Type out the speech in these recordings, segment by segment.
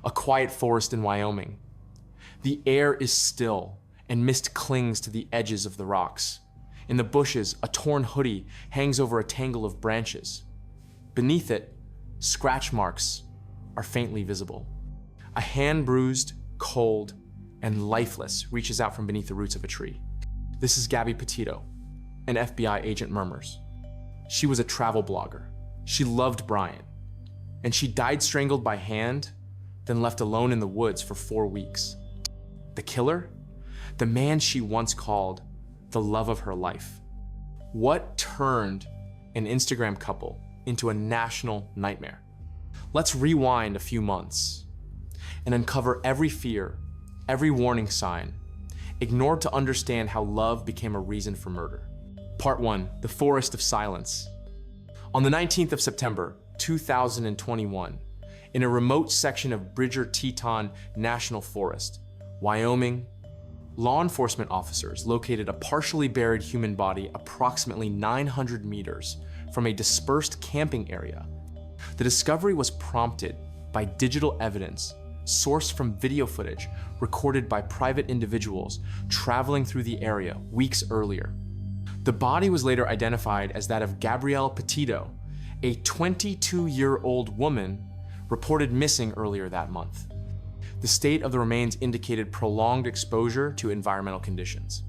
a quiet forest in Wyoming. The air is still, and mist clings to the edges of the rocks. In the bushes, a torn hoodie hangs over a tangle of branches. Beneath it, scratch marks are faintly visible. A hand bruised, cold, and lifeless reaches out from beneath the roots of a tree. This is Gabby Petito, an FBI agent murmurs. She was a travel blogger. She loved Brian, and she died strangled by hand, then left alone in the woods for 4 weeks. The killer? The man she once called the love of her life. What turned an Instagram couple into a national nightmare? Let's rewind a few months and uncover every fear, every warning sign, ignored to understand how love became a reason for murder. Part 1, the Forest of Silence. On the 19th of September, 2021, in a remote section of Bridger-Teton National Forest, Wyoming, law enforcement officers located a partially buried human body approximately 900 meters from a dispersed camping area. The discovery was prompted by digital evidence sourced from video footage recorded by private individuals traveling through the area weeks earlier. The body was later identified as that of Gabrielle Petito, a 22-year-old woman reported missing earlier that month. The state of the remains indicated prolonged exposure to environmental conditions.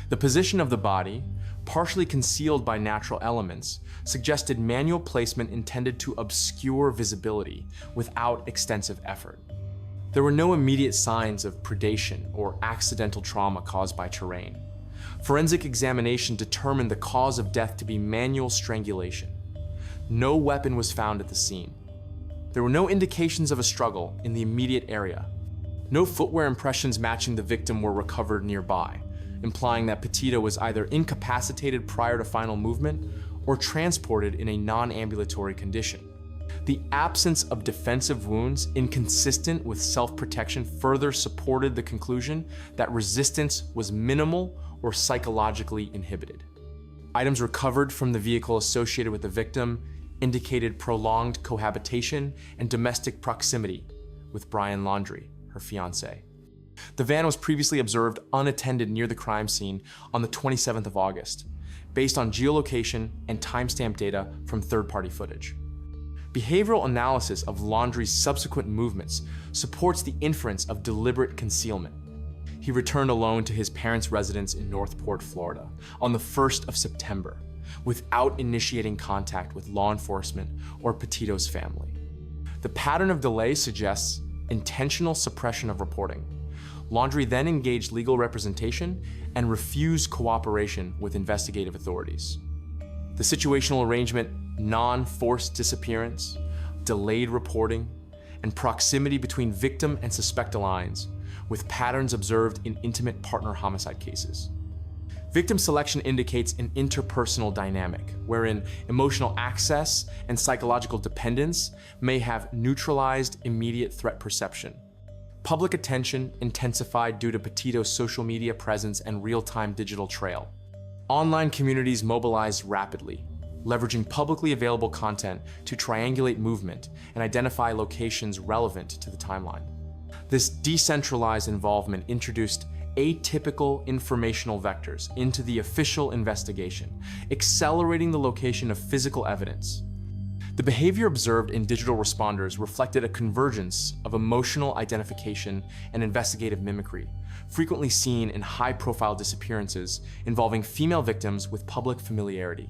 The position of the body, partially concealed by natural elements, suggested manual placement intended to obscure visibility without extensive effort. There were no immediate signs of predation or accidental trauma caused by terrain. Forensic examination determined the cause of death to be manual strangulation. No weapon was found at the scene. There were no indications of a struggle in the immediate area. No footwear impressions matching the victim were recovered nearby, implying that Petito was either incapacitated prior to final movement or transported in a non-ambulatory condition. The absence of defensive wounds inconsistent with self-protection further supported the conclusion that resistance was minimal or psychologically inhibited. Items recovered from the vehicle associated with the victim indicated prolonged cohabitation and domestic proximity with Brian Laundrie, her fiancé. The van was previously observed unattended near the crime scene on the 27th of August, based on geolocation and timestamp data from third-party footage. Behavioral analysis of Laundrie's subsequent movements supports the inference of deliberate concealment. He returned alone to his parents' residence in Northport, Florida, on the 1st of September, without initiating contact with law enforcement or Petito's family. The pattern of delay suggests intentional suppression of reporting. Laundrie then engaged legal representation and refused cooperation with investigative authorities. The situational arrangement, non-forced disappearance, delayed reporting, and proximity between victim and suspect aligns with patterns observed in intimate partner homicide cases. Victim selection indicates an interpersonal dynamic, wherein emotional access and psychological dependence may have neutralized immediate threat perception. Public attention intensified due to Petito's social media presence and real-time digital trail. Online communities mobilized rapidly, leveraging publicly available content to triangulate movement and identify locations relevant to the timeline. This decentralized involvement introduced atypical informational vectors into the official investigation, accelerating the location of physical evidence. The behavior observed in digital responders reflected a convergence of emotional identification and investigative mimicry, frequently seen in high-profile disappearances involving female victims with public familiarity.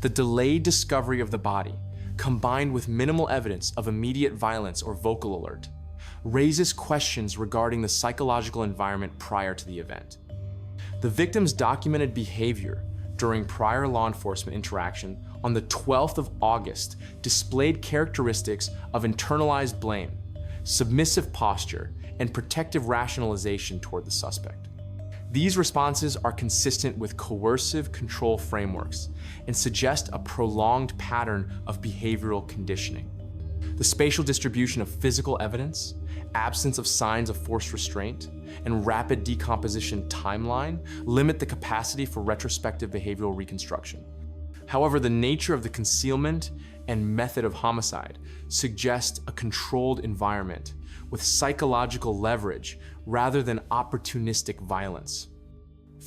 The delayed discovery of the body, combined with minimal evidence of immediate violence or vocal alert, raises questions regarding the psychological environment prior to the event. The victim's documented behavior during prior law enforcement interaction on the 12th of August displayed characteristics of internalized blame, submissive posture, and protective rationalization toward the suspect. These responses are consistent with coercive control frameworks and suggest a prolonged pattern of behavioral conditioning. The spatial distribution of physical evidence, absence of signs of forced restraint, and rapid decomposition timeline limit the capacity for retrospective behavioral reconstruction. However, the nature of the concealment and method of homicide suggest a controlled environment with psychological leverage rather than opportunistic violence.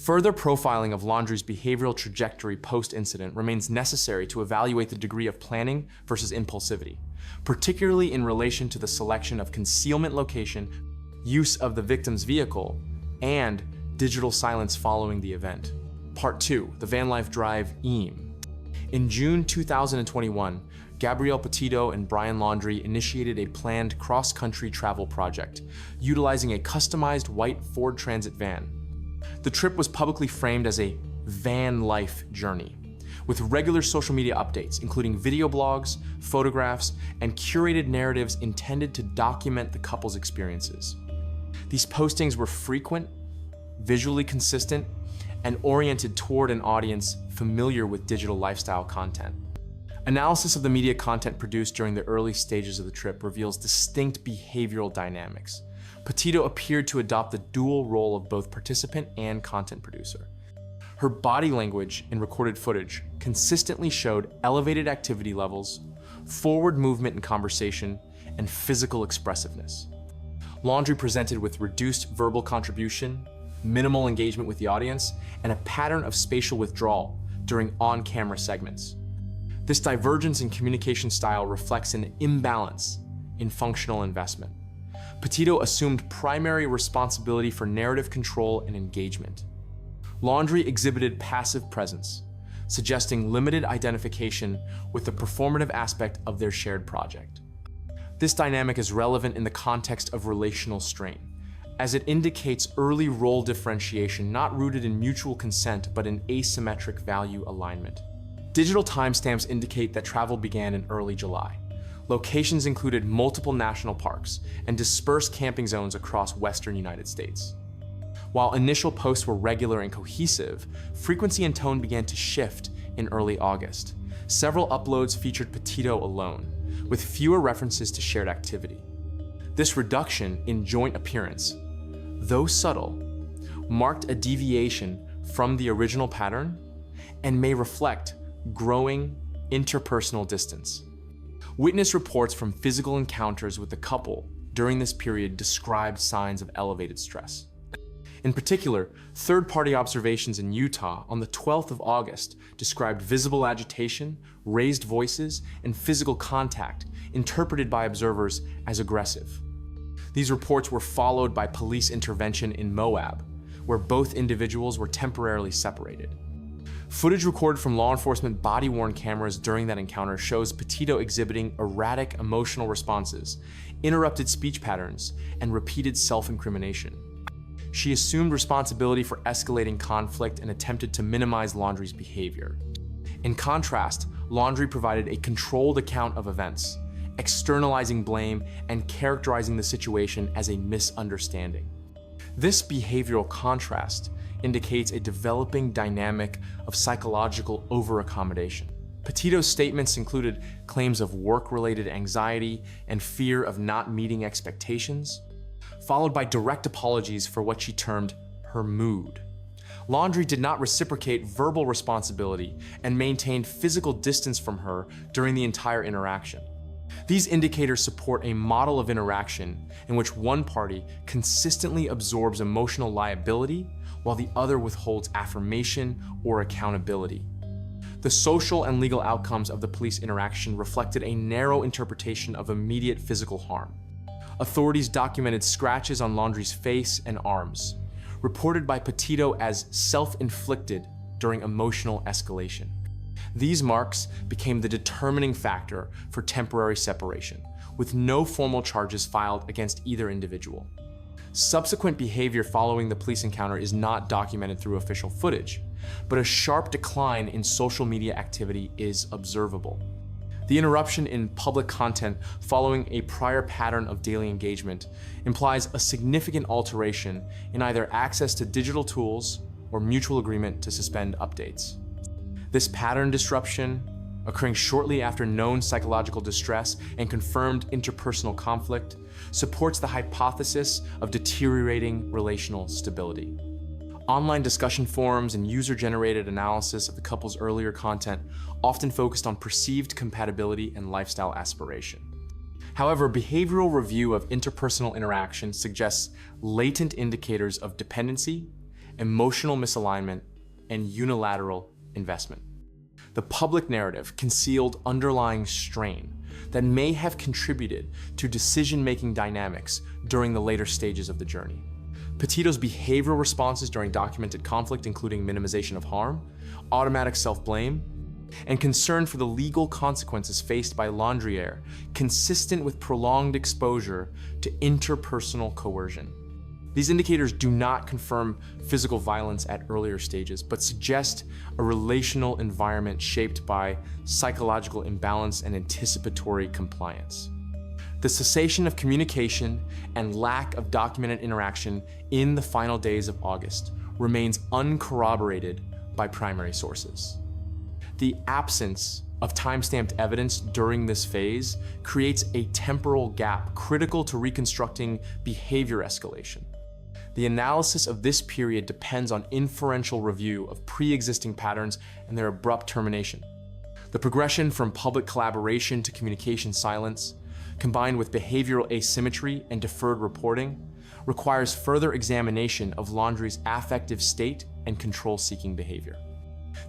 Further profiling of Laundrie's behavioral trajectory post-incident remains necessary to evaluate the degree of planning versus impulsivity, particularly in relation to the selection of concealment location, use of the victim's vehicle, and digital silence following the event. Part 2, the van life drive EAM. In June 2021, Gabrielle Petito and Brian Laundrie initiated a planned cross-country travel project, utilizing a customized white Ford Transit van. The trip was publicly framed as a van life journey, with regular social media updates, including video blogs, photographs, and curated narratives intended to document the couple's experiences. These postings were frequent, visually consistent, and oriented toward an audience familiar with digital lifestyle content. Analysis of the media content produced during the early stages of the trip reveals distinct behavioral dynamics. Petito appeared to adopt the dual role of both participant and content producer. Her body language in recorded footage consistently showed elevated activity levels, forward movement in conversation, and physical expressiveness. Laundrie presented with reduced verbal contribution, minimal engagement with the audience, and a pattern of spatial withdrawal during on-camera segments. This divergence in communication style reflects an imbalance in functional investment. Petito assumed primary responsibility for narrative control and engagement. Laundrie exhibited passive presence, suggesting limited identification with the performative aspect of their shared project. This dynamic is relevant in the context of relational strain, as it indicates early role differentiation not rooted in mutual consent but in asymmetric value alignment. Digital timestamps indicate that travel began in early July. Locations included multiple national parks and dispersed camping zones across western United States. While initial posts were regular and cohesive, frequency and tone began to shift in early August. Several uploads featured Petito alone, with fewer references to shared activity. This reduction in joint appearance, though subtle, marked a deviation from the original pattern and may reflect growing interpersonal distance. Witness reports from physical encounters with the couple during this period described signs of elevated stress. In particular, third-party observations in Utah on the 12th of August described visible agitation, raised voices, and physical contact interpreted by observers as aggressive. These reports were followed by police intervention in Moab, where both individuals were temporarily separated. Footage recorded from law enforcement body-worn cameras during that encounter shows Petito exhibiting erratic emotional responses, interrupted speech patterns, and repeated self-incrimination. She assumed responsibility for escalating conflict and attempted to minimize Laundrie's behavior. In contrast, Laundrie provided a controlled account of events, externalizing blame and characterizing the situation as a misunderstanding. This behavioral contrast indicates a developing dynamic of psychological over-accommodation. Petito's statements included claims of work-related anxiety and fear of not meeting expectations, followed by direct apologies for what she termed her mood. Laundrie did not reciprocate verbal responsibility and maintained physical distance from her during the entire interaction. These indicators support a model of interaction in which one party consistently absorbs emotional liability while the other withholds affirmation or accountability. The social and legal outcomes of the police interaction reflected a narrow interpretation of immediate physical harm. Authorities documented scratches on Laundrie's face and arms, reported by Petito as self-inflicted during emotional escalation. These marks became the determining factor for temporary separation, with no formal charges filed against either individual. Subsequent behavior following the police encounter is not documented through official footage, but a sharp decline in social media activity is observable. The interruption in public content following a prior pattern of daily engagement implies a significant alteration in either access to digital tools or mutual agreement to suspend updates. This pattern disruption, occurring shortly after known psychological distress and confirmed interpersonal conflict, supports the hypothesis of deteriorating relational stability. Online discussion forums and user-generated analysis of the couple's earlier content often focused on perceived compatibility and lifestyle aspiration. However, behavioral review of interpersonal interaction suggests latent indicators of dependency, emotional misalignment, and unilateral investment. The public narrative concealed underlying strain that may have contributed to decision-making dynamics during the later stages of the journey. Petito's behavioral responses during documented conflict, including minimization of harm, automatic self-blame, and concern for the legal consequences faced by Laundrie, consistent with prolonged exposure to interpersonal coercion. These indicators do not confirm physical violence at earlier stages, but suggest a relational environment shaped by psychological imbalance and anticipatory compliance. The cessation of communication and lack of documented interaction in the final days of August remains uncorroborated by primary sources. The absence of time-stamped evidence during this phase creates a temporal gap critical to reconstructing behavior escalation. The analysis of this period depends on inferential review of pre-existing patterns and their abrupt termination. The progression from public collaboration to communication silence, combined with behavioral asymmetry and deferred reporting, requires further examination of Laundrie's affective state and control-seeking behavior.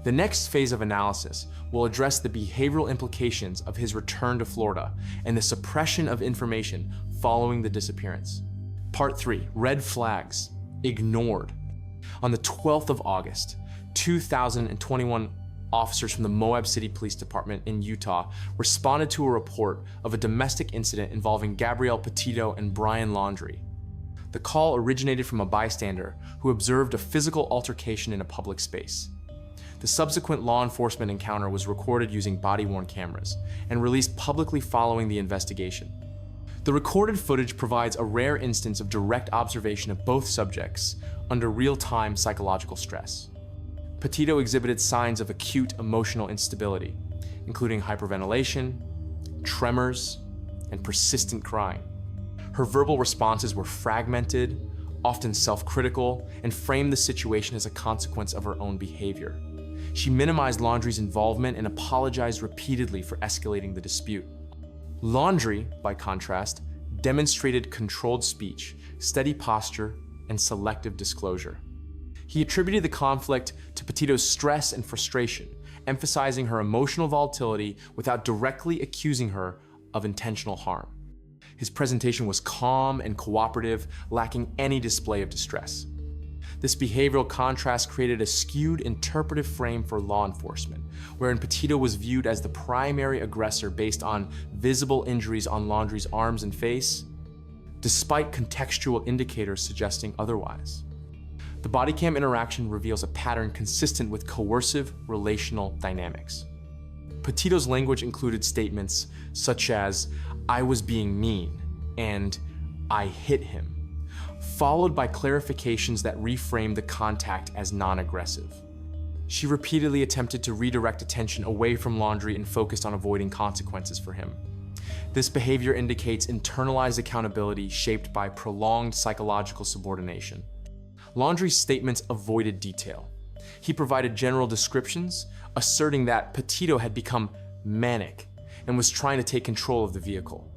The next phase of analysis will address the behavioral implications of his return to Florida and the suppression of information following the disappearance. Part 3, Red Flags, Ignored. On the 12th of August, 2021 officers from the Moab City Police Department in Utah responded to a report of a domestic incident involving Gabrielle Petito and Brian Laundrie. The call originated from a bystander who observed a physical altercation in a public space. The subsequent law enforcement encounter was recorded using body-worn cameras and released publicly following the investigation. The recorded footage provides a rare instance of direct observation of both subjects under real-time psychological stress. Petito exhibited signs of acute emotional instability, including hyperventilation, tremors, and persistent crying. Her verbal responses were fragmented, often self-critical, and framed the situation as a consequence of her own behavior. She minimized Laundrie's involvement and apologized repeatedly for escalating the dispute. Laundrie, by contrast, demonstrated controlled speech, steady posture, and selective disclosure. He attributed the conflict to Petito's stress and frustration, emphasizing her emotional volatility without directly accusing her of intentional harm. His presentation was calm and cooperative, lacking any display of distress. This behavioral contrast created a skewed interpretive frame for law enforcement, wherein Petito was viewed as the primary aggressor based on visible injuries on Laundrie's arms and face, despite contextual indicators suggesting otherwise. The body cam interaction reveals a pattern consistent with coercive relational dynamics. Petito's language included statements such as, "I was being mean," and "I hit him," followed by clarifications that reframed the contact as non-aggressive. She repeatedly attempted to redirect attention away from Laundrie and focused on avoiding consequences for him. This behavior indicates internalized accountability shaped by prolonged psychological subordination. Laundrie's statements avoided detail. He provided general descriptions, asserting that Petito had become manic and was trying to take control of the vehicle.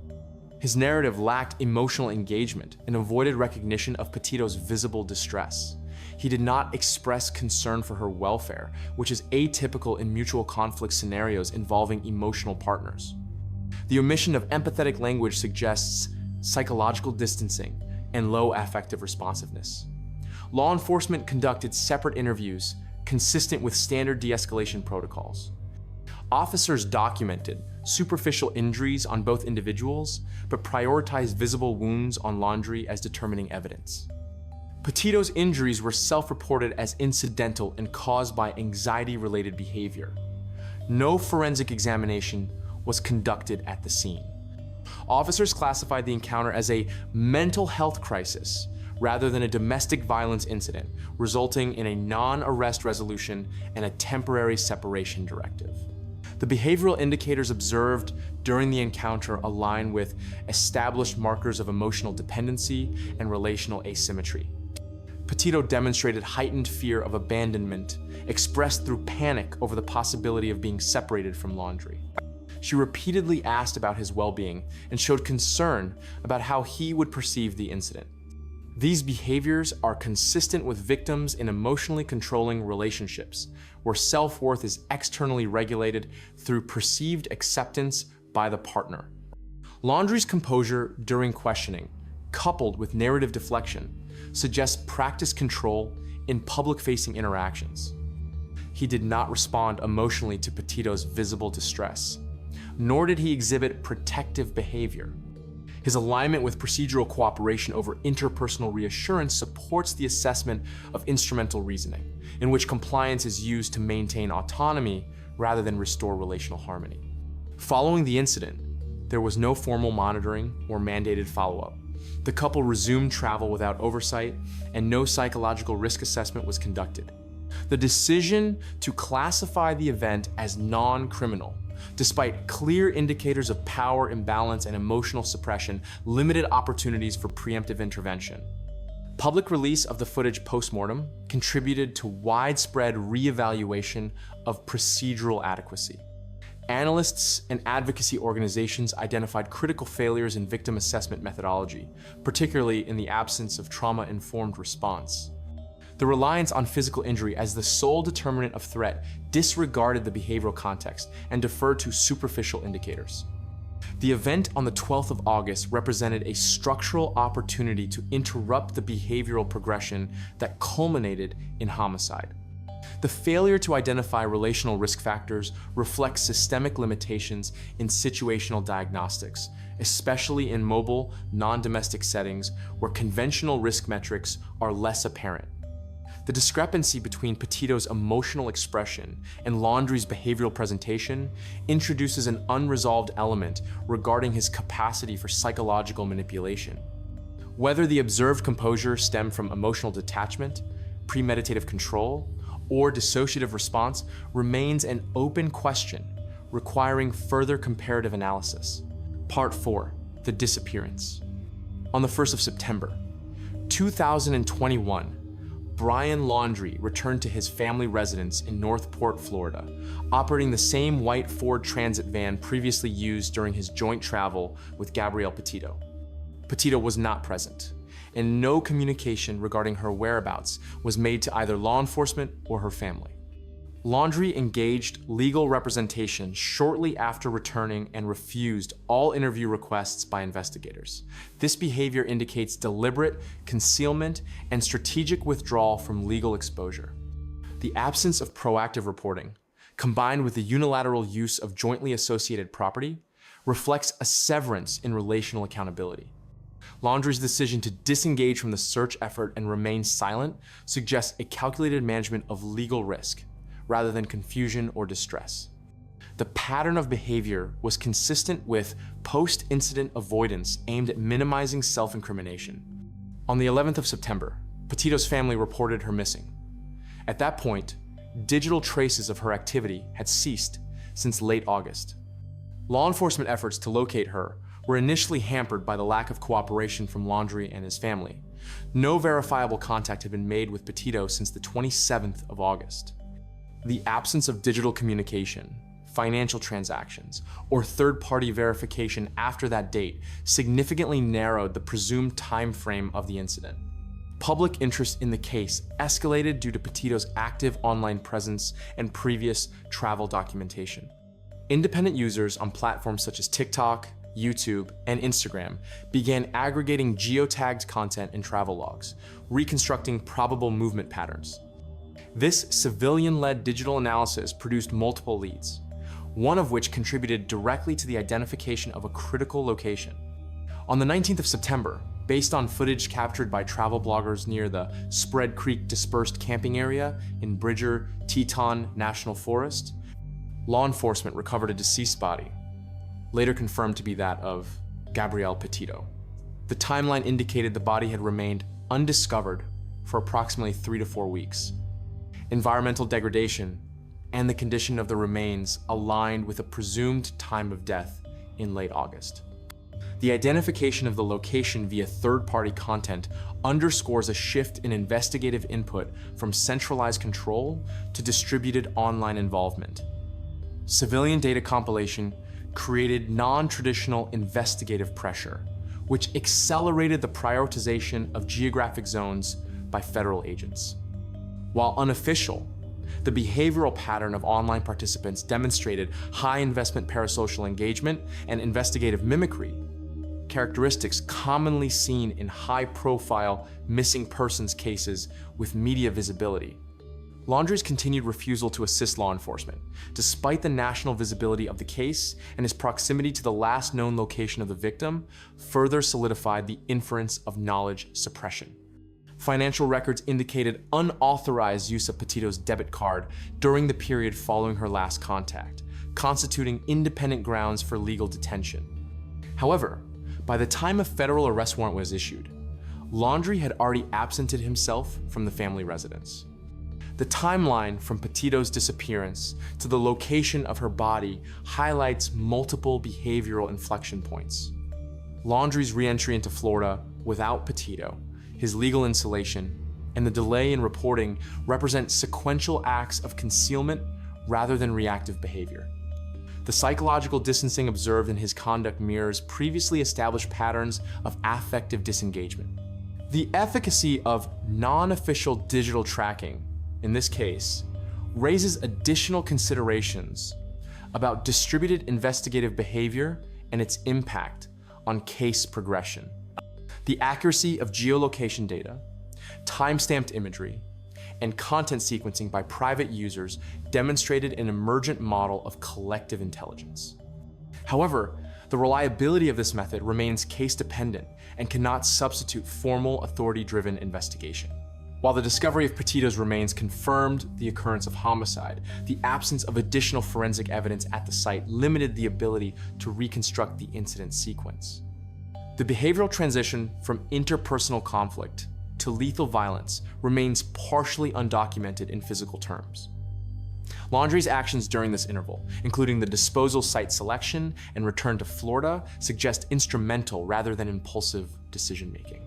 His narrative lacked emotional engagement and avoided recognition of Petito's visible distress. He did not express concern for her welfare, which is atypical in mutual conflict scenarios involving emotional partners. The omission of empathetic language suggests psychological distancing and low affective responsiveness. Law enforcement conducted separate interviews consistent with standard de-escalation protocols. Officers documented superficial injuries on both individuals, but prioritized visible wounds on Laundrie as determining evidence. Petito's injuries were self-reported as incidental and caused by anxiety-related behavior. No forensic examination was conducted at the scene. Officers classified the encounter as a mental health crisis rather than a domestic violence incident, resulting in a non-arrest resolution and a temporary separation directive. The behavioral indicators observed during the encounter align with established markers of emotional dependency and relational asymmetry. Petito demonstrated heightened fear of abandonment, expressed through panic over the possibility of being separated from Laundrie. She repeatedly asked about his well-being and showed concern about how he would perceive the incident. These behaviors are consistent with victims in emotionally controlling relationships, where self-worth is externally regulated through perceived acceptance by the partner. Laundrie's composure during questioning, coupled with narrative deflection, suggests practiced control in public-facing interactions. He did not respond emotionally to Petito's visible distress, nor did he exhibit protective behavior. His alignment with procedural cooperation over interpersonal reassurance supports the assessment of instrumental reasoning, in which compliance is used to maintain autonomy rather than restore relational harmony. Following the incident, there was no formal monitoring or mandated follow-up. The couple resumed travel without oversight, and no psychological risk assessment was conducted. The decision to classify the event as non-criminal, despite clear indicators of power imbalance and emotional suppression, limited opportunities for preemptive intervention. Public release of the footage post-mortem contributed to widespread reevaluation of procedural adequacy. Analysts and advocacy organizations identified critical failures in victim assessment methodology, particularly in the absence of trauma-informed response. The reliance on physical injury as the sole determinant of threat disregarded the behavioral context and deferred to superficial indicators. The event on the 12th of August represented a structural opportunity to interrupt the behavioral progression that culminated in homicide. The failure to identify relational risk factors reflects systemic limitations in situational diagnostics, especially in mobile, non-domestic settings where conventional risk metrics are less apparent. The discrepancy between Petito's emotional expression and Laundrie's behavioral presentation introduces an unresolved element regarding his capacity for psychological manipulation. Whether the observed composure stemmed from emotional detachment, premeditative control, or dissociative response remains an open question, requiring further comparative analysis. Part 4, the disappearance. On the 1st of September, 2021, Brian Laundrie returned to his family residence in Northport, Florida, operating the same white Ford Transit van previously used during his joint travel with Gabrielle Petito. Petito was not present, and no communication regarding her whereabouts was made to either law enforcement or her family. Laundrie engaged legal representation shortly after returning and refused all interview requests by investigators. This behavior indicates deliberate concealment and strategic withdrawal from legal exposure. The absence of proactive reporting, combined with the unilateral use of jointly associated property, reflects a severance in relational accountability. Laundrie's decision to disengage from the search effort and remain silent suggests a calculated management of legal risk, rather than confusion or distress. The pattern of behavior was consistent with post-incident avoidance aimed at minimizing self-incrimination. On the 11th of September, Petito's family reported her missing. At that point, digital traces of her activity had ceased since late August. Law enforcement efforts to locate her were initially hampered by the lack of cooperation from Laundrie and his family. No verifiable contact had been made with Petito since the 27th of August. The absence of digital communication, financial transactions, or third-party verification after that date significantly narrowed the presumed time frame of the incident. Public interest in the case escalated due to Petito's active online presence and previous travel documentation. Independent users on platforms such as TikTok, YouTube, and Instagram began aggregating geotagged content and travel logs, reconstructing probable movement patterns. This civilian-led digital analysis produced multiple leads, one of which contributed directly to the identification of a critical location. On the 19th of September, based on footage captured by travel bloggers near the Spread Creek dispersed camping area in Bridger-Teton National Forest, law enforcement recovered a deceased body, later confirmed to be that of Gabrielle Petito. The timeline indicated the body had remained undiscovered for approximately 3 to 4 weeks. Environmental degradation and the condition of the remains aligned with a presumed time of death in late August. The identification of the location via third-party content underscores a shift in investigative input from centralized control to distributed online involvement. Civilian data compilation created non-traditional investigative pressure, which accelerated the prioritization of geographic zones by federal agents. While unofficial, the behavioral pattern of online participants demonstrated high investment parasocial engagement and investigative mimicry, characteristics commonly seen in high-profile missing persons cases with media visibility. Laundrie's continued refusal to assist law enforcement, despite the national visibility of the case and his proximity to the last known location of the victim, further solidified the inference of knowledge suppression. Financial records indicated unauthorized use of Petito's debit card during the period following her last contact, constituting independent grounds for legal detention. However, by the time a federal arrest warrant was issued, Laundrie had already absented himself from the family residence. The timeline from Petito's disappearance to the location of her body highlights multiple behavioral inflection points. Laundrie's re-entry into Florida without Petito, his legal insulation, and the delay in reporting represent sequential acts of concealment rather than reactive behavior. The psychological distancing observed in his conduct mirrors previously established patterns of affective disengagement. The efficacy of non-official digital tracking, in this case, raises additional considerations about distributed investigative behavior and its impact on case progression. The accuracy of geolocation data, time-stamped imagery, and content sequencing by private users demonstrated an emergent model of collective intelligence. However, the reliability of this method remains case-dependent and cannot substitute formal authority-driven investigation. While the discovery of Petito's remains confirmed the occurrence of homicide, the absence of additional forensic evidence at the site limited the ability to reconstruct the incident sequence. The behavioral transition from interpersonal conflict to lethal violence remains partially undocumented in physical terms. Laundrie's actions during this interval, including the disposal site selection and return to Florida, suggest instrumental rather than impulsive decision-making.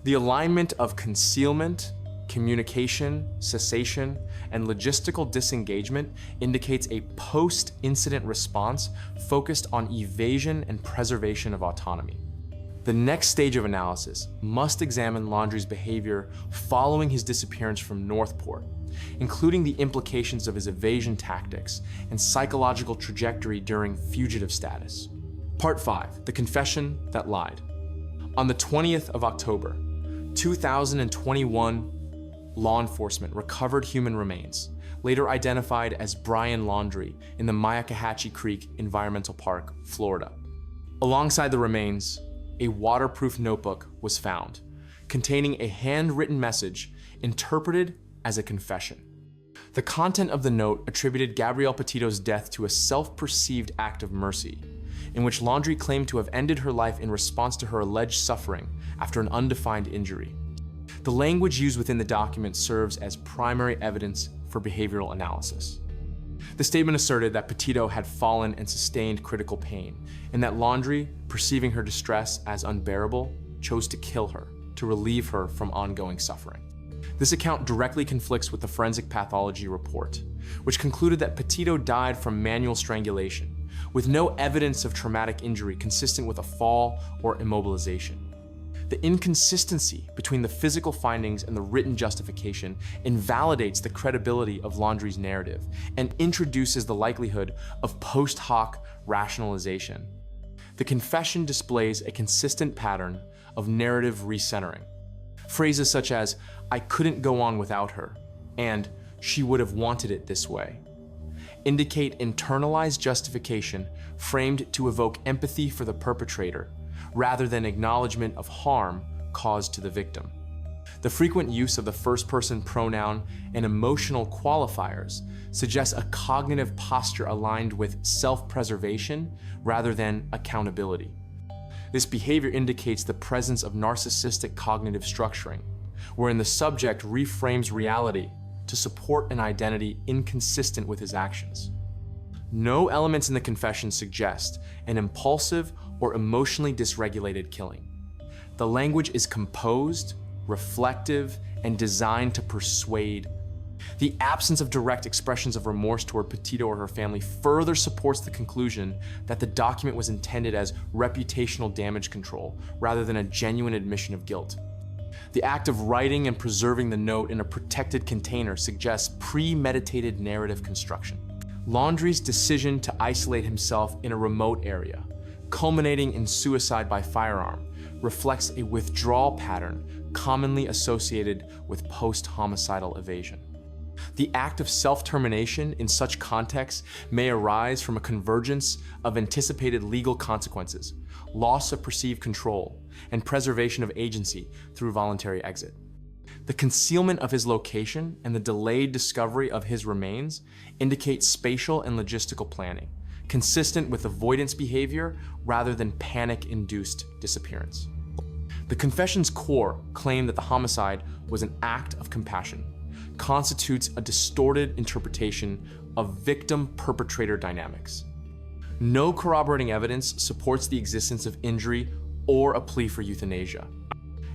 The alignment of concealment, communication, cessation, and logistical disengagement indicates a post-incident response focused on evasion and preservation of autonomy. The next stage of analysis must examine Laundrie's behavior following his disappearance from Northport, including the implications of his evasion tactics and psychological trajectory during fugitive status. Part 5, The Confession That Lied. On the 20th of October, 2021, law enforcement recovered human remains, later identified as Brian Laundrie in the Myakkahatchee Creek Environmental Park, Florida. Alongside the remains, a waterproof notebook was found, containing a handwritten message interpreted as a confession. The content of the note attributed Gabrielle Petito's death to a self-perceived act of mercy, in which Laundrie claimed to have ended her life in response to her alleged suffering after an undefined injury. The language used within the document serves as primary evidence for behavioral analysis. The statement asserted that Petito had fallen and sustained critical pain, and that Laundrie, perceiving her distress as unbearable, chose to kill her to relieve her from ongoing suffering. This account directly conflicts with the forensic pathology report, which concluded that Petito died from manual strangulation, with no evidence of traumatic injury consistent with a fall or immobilization. The inconsistency between the physical findings and the written justification invalidates the credibility of Laundrie's narrative and introduces the likelihood of post hoc rationalization. The confession displays a consistent pattern of narrative recentering. Phrases such as, "I couldn't go on without her," and "she would have wanted it this way," indicate internalized justification framed to evoke empathy for the perpetrator, rather than acknowledgement of harm caused to the victim. The frequent use of the first-person pronoun and emotional qualifiers suggests a cognitive posture aligned with self-preservation rather than accountability. This behavior indicates the presence of narcissistic cognitive structuring, wherein the subject reframes reality to support an identity inconsistent with his actions. No elements in the confession suggest an impulsive or emotionally dysregulated killing. The language is composed, reflective, and designed to persuade, The absence of direct expressions of remorse toward Petito or her family further supports the conclusion that the document was intended as reputational damage control rather than a genuine admission of guilt. The act of writing and preserving the note in a protected container suggests premeditated narrative construction. Laundrie's decision to isolate himself in a remote area, culminating in suicide by firearm, reflects a withdrawal pattern commonly associated with post-homicidal evasion. The act of self-termination in such contexts may arise from a convergence of anticipated legal consequences, loss of perceived control, and preservation of agency through voluntary exit. The concealment of his location and the delayed discovery of his remains indicate spatial and logistical planning, consistent with avoidance behavior rather than panic-induced disappearance. The confession's core claim that the homicide was an act of compassion constitutes a distorted interpretation of victim-perpetrator dynamics. No corroborating evidence supports the existence of injury or a plea for euthanasia.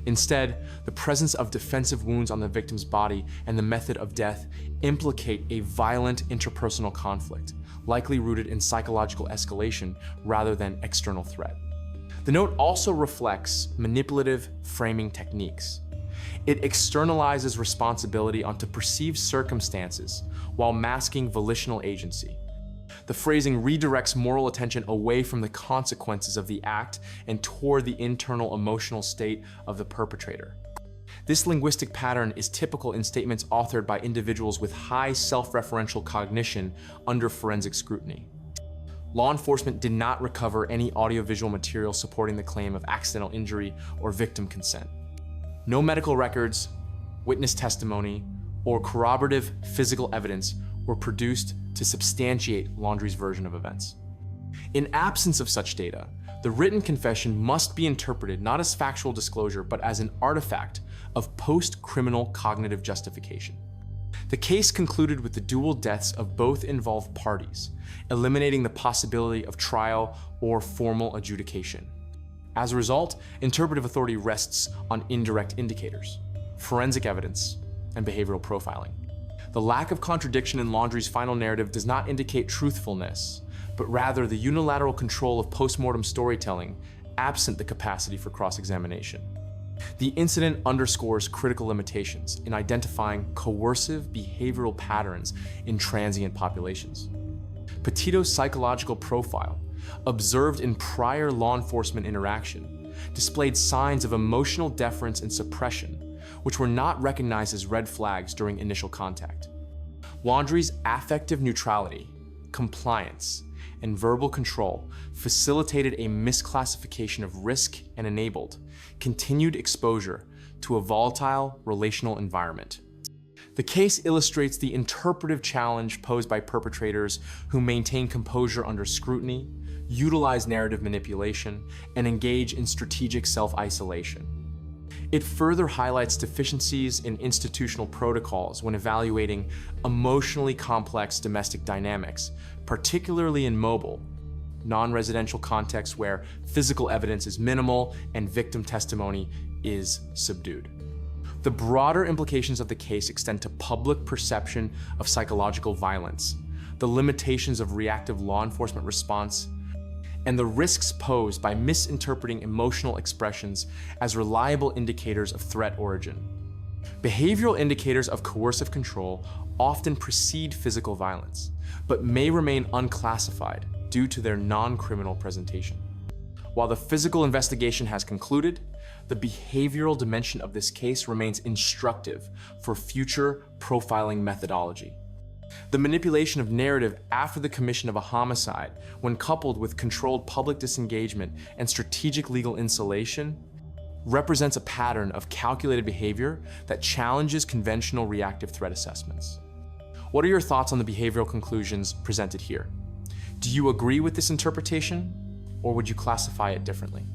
Instead, the presence of defensive wounds on the victim's body and the method of death implicate a violent interpersonal conflict, likely rooted in psychological escalation rather than external threat. The note also reflects manipulative framing techniques. It externalizes responsibility onto perceived circumstances while masking volitional agency. The phrasing redirects moral attention away from the consequences of the act and toward the internal emotional state of the perpetrator. This linguistic pattern is typical in statements authored by individuals with high self-referential cognition under forensic scrutiny. Law enforcement did not recover any audiovisual material supporting the claim of accidental injury or victim consent. No medical records, witness testimony, or corroborative physical evidence were produced to substantiate Laundrie's version of events. In absence of such data, the written confession must be interpreted not as factual disclosure, but as an artifact of post-criminal cognitive justification. The case concluded with the dual deaths of both involved parties, eliminating the possibility of trial or formal adjudication. As a result, interpretive authority rests on indirect indicators, forensic evidence, and behavioral profiling. The lack of contradiction in Laundrie's final narrative does not indicate truthfulness, but rather the unilateral control of postmortem storytelling, absent the capacity for cross-examination. The incident underscores critical limitations in identifying coercive behavioral patterns in transient populations. Petito's psychological profile, observed in prior law enforcement interaction, displayed signs of emotional deference and suppression, which were not recognized as red flags during initial contact. Laundrie's affective neutrality, compliance, and verbal control facilitated a misclassification of risk and enabled continued exposure to a volatile relational environment. The case illustrates the interpretive challenge posed by perpetrators who maintain composure under scrutiny, utilize narrative manipulation, and engage in strategic self-isolation. It further highlights deficiencies in institutional protocols when evaluating emotionally complex domestic dynamics, particularly in mobile, non-residential contexts where physical evidence is minimal and victim testimony is subdued. The broader implications of the case extend to public perception of psychological violence, the limitations of reactive law enforcement response, and the risks posed by misinterpreting emotional expressions as reliable indicators of threat origin. Behavioral indicators of coercive control often precede physical violence, but may remain unclassified due to their non-criminal presentation. While the physical investigation has concluded, the behavioral dimension of this case remains instructive for future profiling methodology. The manipulation of narrative after the commission of a homicide, when coupled with controlled public disengagement and strategic legal insulation, represents a pattern of calculated behavior that challenges conventional reactive threat assessments. What are your thoughts on the behavioral conclusions presented here? Do you agree with this interpretation, or would you classify it differently?